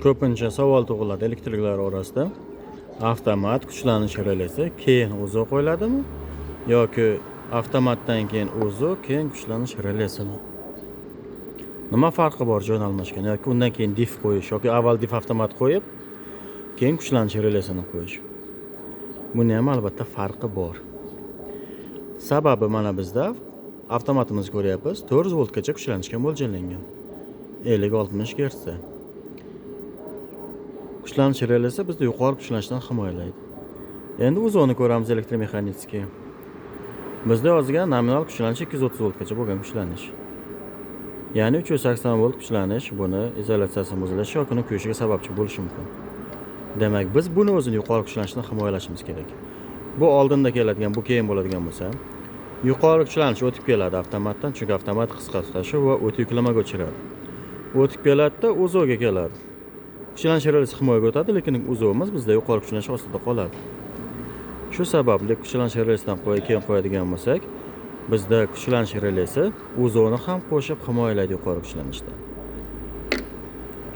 Ko'pincha savol tug'iladi elektriklar orasida. Avtomat kuchlanish relasi keyin uzuv qo'yiladimi yoki avtomatdan keyin uzuv, keyin kuchlanish relasimi? Nima farqi bor jo'n almashgan yoki undan keyin dif qo'yish yoki avval dif avtomat qo'yib, keyin kuchlanish relasini qo'yish? Buni ham albatta farqi bor. Sababi mana bizda avtomatimizni ko'ryapmiz, 400 voltgacha kuchlanishga mo'ljallangan. 50-60 Hz. Kuchlanish relasi bizni yuqori kuchlanishdan himoyalaydi. Endi uzuvni ko'ramiz elektromexanический. Bizda yozilgan nominal kuchlanish 230 voltgacha bo'lgan kuchlanish. Ya'ni 380 volt kuchlanish buni izolyatsiyasi buzilishi yoki uni kuyishiga sababchi bo'lishi mumkin. Demak, biz buni o'zini yuqori kuchlanishdan himoyalashimiz kerak. Bu oldinda keladigan, bu keyin bo'ladigan bo'lsa, yuqori kuchlanish o'tib keladi avtomatdan, chunki avtomat qisqa tutashi va o't yuklamaga o'chiradi. O'tib keladida uzuvga keladi. Kuchlanish relasi himoyaga o'tadi, lekin uzuvimiz bizda yuqori kuchlanish ostida qoladi. Shu sababli kuchlanish relasidan keyin qo'yadigan bo'lsak, bizda kuchlanish relasi uzuvni ham qo'shib himoyalaydi yuqori kuchlanishdan.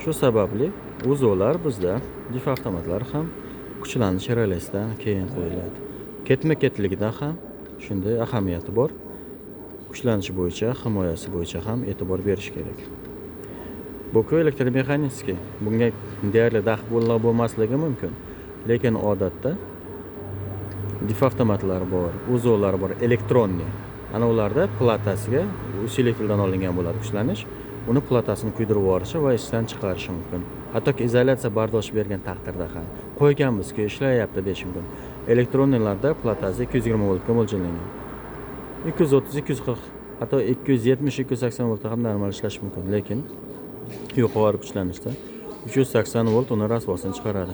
Shu sababli uzuvlar bizda dif avtomatlar ham kuchlanish relasidan keyin qo'yiladi. Ketma-ketligidan ham shunday ahamiyati bor. Kuchlanish bo'yicha, himoyasi bo'yicha ham e'tibor berish kerak. Bu elektromexanический. Bunga deyarli daxl bo'lmasligi mumkin. Lekin odatda dif avtomatlar bor, uzuvlar bor, elektronniy. Ana ularda platasiga usilitildan olingan bo'ladi kuchlanish. Uni platasini kuydirib yuborishi va ishdan chiqarishi mumkin. Hattoki izolyatsiya bardosh bergan taqdirda ham qo'yganmiz-ku, ishlayapti deyish mumkin. Elektroniylarda platasi 220 voltga mo'ljallangan. 230, 240, hatto 270, 280 voltda ham normal ishlash mumkin, lekin yuqori kuchlanishda 380 volt uni rasvosini chiqaradi.